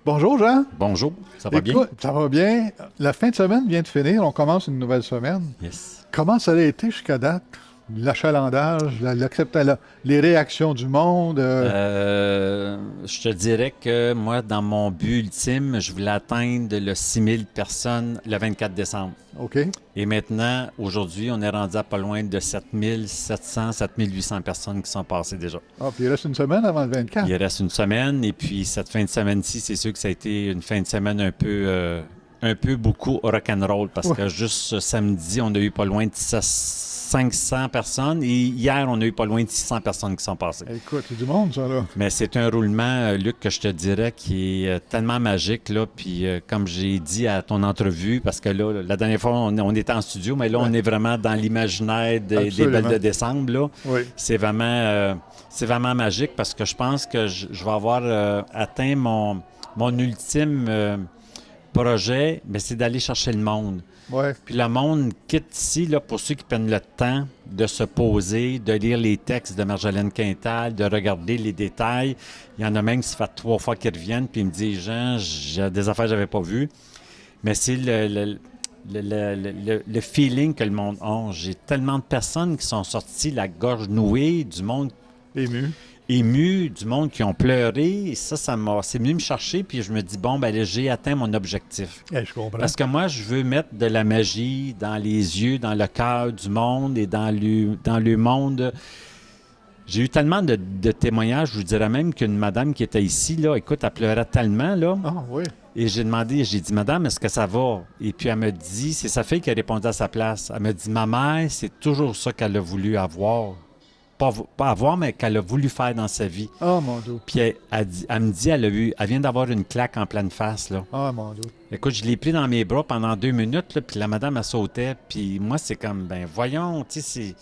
Bonjour Jean. Bonjour, ça va bien? Écoute, ça va bien. La fin de semaine vient de finir. On commence une nouvelle semaine. Yes. Comment ça a été jusqu'à date? L'achalandage, les réactions du monde. Je te dirais que moi, dans mon but ultime, je voulais atteindre le 6000 personnes le 24 décembre. OK. Et maintenant, aujourd'hui, on est rendu à pas loin de 7700, 7800 personnes qui sont passées déjà. Ah, puis il reste une semaine avant le 24. Il reste une semaine, et puis cette fin de semaine-ci, c'est sûr que ça a été une fin de semaine un peu beaucoup rock'n'roll, parce Ouais. que juste ce samedi, on a eu pas loin de 500 personnes, et hier, on a eu pas loin de 600 personnes qui sont passées. Écoute, c'est du monde, ça, là. Mais c'est un roulement, Luc, que je te dirais qui est tellement magique, là. Puis comme j'ai dit à ton entrevue, parce que là, la dernière fois, on était en studio, mais là, on est vraiment dans l'imaginaire des Absolument. Belles de décembre, là. Oui. C'est vraiment magique, parce que je pense que je vais avoir atteint mon ultime projet, mais c'est d'aller chercher le monde. Ouais. Puis le monde quitte ici, là, pour ceux qui prennent le temps de se poser, de lire les textes de Marjolaine Quintal, de regarder les détails. Il y en a même qui se fait 3 fois qu'ils reviennent, puis ils me disent, Jean, j'ai des affaires que je n'avais pas vues. Mais c'est le feeling que le monde a. J'ai tellement de personnes qui sont sorties la gorge nouée, du monde Ému. ému, du monde qui ont pleuré. Et ça c'est venu me chercher, puis je me dis, bon, ben là, j'ai atteint mon objectif. Je comprends. Parce que moi, je veux mettre de la magie dans les yeux, dans le cœur du monde et dans le monde. J'ai eu tellement de témoignages, je vous dirais même qu'une madame qui était ici, là, écoute, elle pleurait tellement, là. Ah, oui. Et j'ai dit, madame, est-ce que ça va? Et puis elle me dit, c'est sa fille qui a répondu à sa place. Elle me dit, ma mère, c'est toujours ça qu'elle a voulu avoir. Pas avoir, mais qu'elle a voulu faire dans sa vie. Ah, mon Dieu. Puis elle me dit, elle vient d'avoir une claque en pleine face, là. Ah, mon Dieu. Écoute, je l'ai pris dans mes bras pendant 2 minutes, là, puis la madame, elle sautait. Puis moi, c'est comme, ben voyons, tu sais, c'est...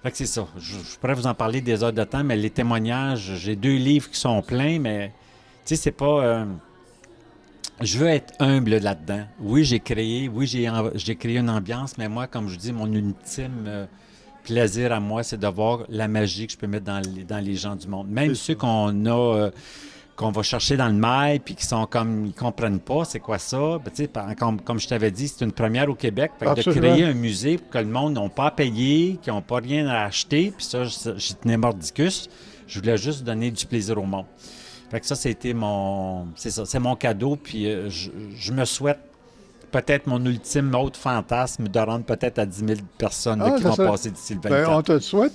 Fait que c'est ça. Je pourrais vous en parler des heures de temps, mais les témoignages, j'ai 2 livres qui sont pleins, mais, tu sais, c'est pas... je veux être humble là-dedans. Oui, j'ai créé une ambiance, mais moi, comme je dis, mon ultime plaisir à moi, c'est de voir la magie que je peux mettre dans les gens du monde. Même C'est ceux qu'on va chercher dans le mail, puis qui sont comme, ils comprennent pas c'est quoi ça. Ben, tu sais, comme je t'avais dit, c'est une première au Québec. Fait que de Absolument. créer un musée pour que le monde n'a pas à payer, qui n'ont pas rien à acheter, puis ça, j'y tenais mordicus. Je voulais juste donner du plaisir au monde. Fait que ça, c'est mon cadeau, puis je me souhaite peut-être mon ultime autre fantasme de rendre peut-être à 10 000 personnes là, Ah, qui ça vont serait- passer d'ici le Ben, 24.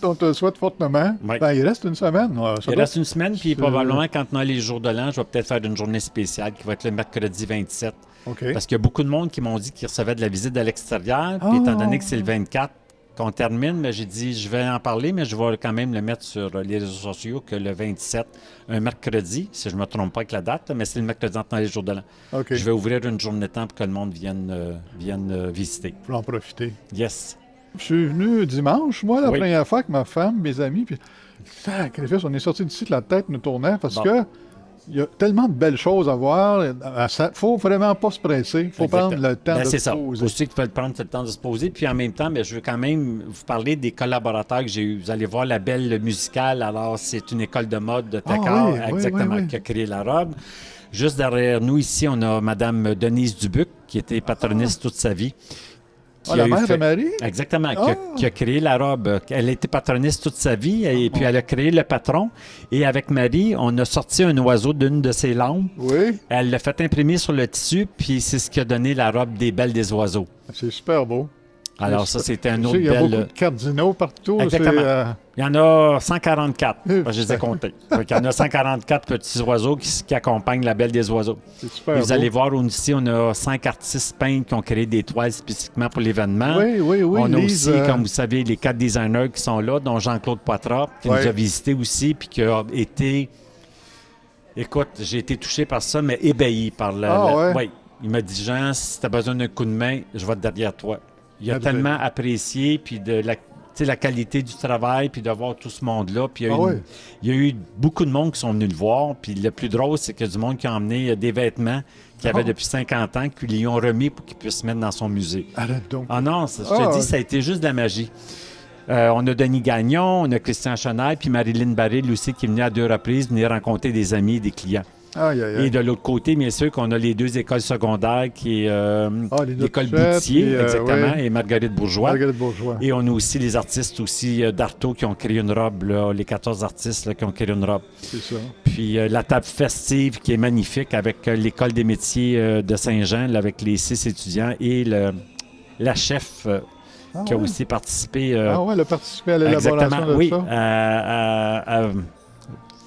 on te le souhaite fortement. Oui. Ben, il reste une semaine. Ça Il doit- reste une semaine, puis c'est- probablement, quand on a les jours de l'an, je vais peut-être faire une journée spéciale qui va être le mercredi 27. OK. Parce qu'il y a beaucoup de monde qui m'ont dit qu'ils recevaient de la visite de l'extérieur. Puis Ah! étant donné que c'est le 24 qu'on termine, mais j'ai dit, je vais en parler, mais je vais quand même le mettre sur les réseaux sociaux que le 27, un mercredi, si je ne me trompe pas avec la date, là, mais c'est le mercredi entre les jours de l'an. OK. Je vais ouvrir une journée de temps pour que le monde vienne visiter. Faut en profiter. Yes. Je suis venu dimanche, moi, la Oui. première fois avec ma femme, mes amis, puis sacrifice, on est sorti d'ici de la tête nous tournait parce Bon. que il y a tellement de belles choses à voir. Il faut vraiment pas se presser. Il faut Exactement. prendre le temps Ben, de c'est se ça. poser. Aussi qu'il faut prendre le temps de se poser. Puis en même temps, ben, je veux quand même vous parler des collaborateurs que j'ai eus. Vous allez voir la belle musicale. Alors, c'est une école de mode de Takar, oui, oui, exactement, oui, oui. qui a créé la robe. Juste derrière nous, ici, on a Mme Denise Dubuc, qui était patroniste toute sa vie. Ah, la mère de Marie? Exactement, Ah! qui a créé la robe. Elle a été patroniste toute sa vie et puis elle a créé le patron. Et avec Marie, on a sorti un oiseau d'une de ses lampes. Oui, Elle l'a fait imprimer sur le tissu, puis c'est ce qui a donné la robe des Belles des Oiseaux. c'est super beau. Alors ça, c'était un Tu sais, autre il y a beaucoup belle... de cardinaux partout. Exactement. Il y en a 144. Euh, Je les ai comptés. Il y en a 144 petits oiseaux qui accompagnent la Belle des Oiseaux. C'est super Et beau. vous allez voir ici, on a 5 artistes peintres qui ont créé des toiles spécifiquement pour l'événement. Oui, oui, oui. On a Lise, aussi, comme vous savez, les 4 designers qui sont là, dont Jean-Claude Poitras, qui Ouais. nous a visité aussi, puis qui a été... Écoute, j'ai été touché par ça, mais ébahi par ouais? Oui. Il m'a dit, Jean, si tu as besoin d'un coup de main, je vais être derrière toi. Il a Ah, tellement apprécié, puis de la qualité du travail, puis de voir tout ce monde-là. Puis il y a eu beaucoup de monde qui sont venus le voir. Puis le plus drôle, c'est qu'il y a du monde qui a emmené des vêtements qu'il avait depuis 50 ans, qu'ils lui ont remis pour qu'il puisse se mettre dans son musée. Arrête donc. Ah non, je te dis, ça a été juste de la magie. On a Denis Gagnon, on a Christian Chenal, puis Marilyn Baril aussi, qui est venue à 2 reprises venir rencontrer des amis et des clients. Aïe, aïe, aïe. Et de l'autre côté, bien sûr, qu'on a les 2 écoles secondaires qui est l'école Notchette, Boutier, puis, exactement, oui. et Marguerite Bourgeois. Marguerite Bourgeois. Et on a aussi les artistes aussi d'Artaud qui ont créé une robe, là, les 14 artistes là, qui ont créé une robe. C'est ça. Puis la table festive qui est magnifique avec l'école des métiers de Saint-Jean, là, avec les 6 étudiants, et la chef qui a ouais. aussi participé. Ah ouais, elle a participé à l'élaboration Exactement, de oui. ça.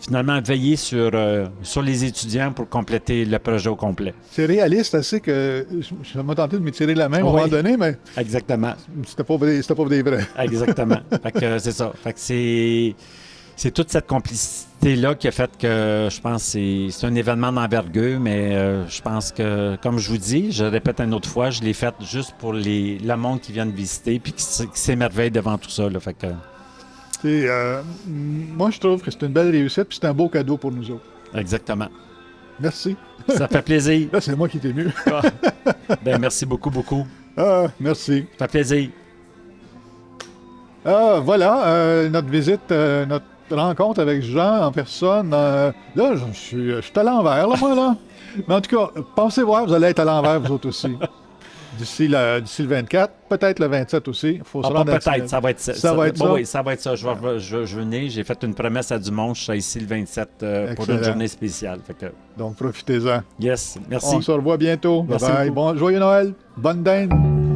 Finalement, veiller sur les étudiants pour compléter le projet au complet. C'est réaliste assez que je m'a tenté de me tirer la main à un moment donné, mais Exactement. c'était pas des vrais. Exactement. Fait que c'est ça. Fait que c'est toute cette complicité-là qui a fait que je pense que c'est un événement d'envergure, mais je pense que, comme je vous dis, je répète une autre fois, je l'ai fait juste pour le monde qui vient de visiter puis qui s'émerveille devant tout ça. Là. Fait que, Moi, je trouve que c'est une belle réussite puis c'est un beau cadeau pour nous autres. exactement. Merci. Ça fait plaisir. Là, c'est moi qui t'ai mieux. Ben, merci beaucoup, beaucoup. Ah, merci. Ça fait plaisir. Ah, voilà, notre visite, notre rencontre avec Jean en personne. Là, je suis à l'envers, là, moi, là. Mais en tout cas, pensez voir, vous allez être à l'envers, vous autres aussi. D'ici le 24, peut-être le 27 aussi. Il faut se rendre à Peut-être, ça va être ça. Ça va être ça? Oui, ça va être ça. Je vais venir. J'ai fait une promesse à Dumont. Je serai ici le 27 pour une Excellent. journée spéciale. Fait que, Donc, profitez-en. yes, merci. On se revoit bientôt. Merci Bye bye. beaucoup. Bon, joyeux Noël. Bonne dinde.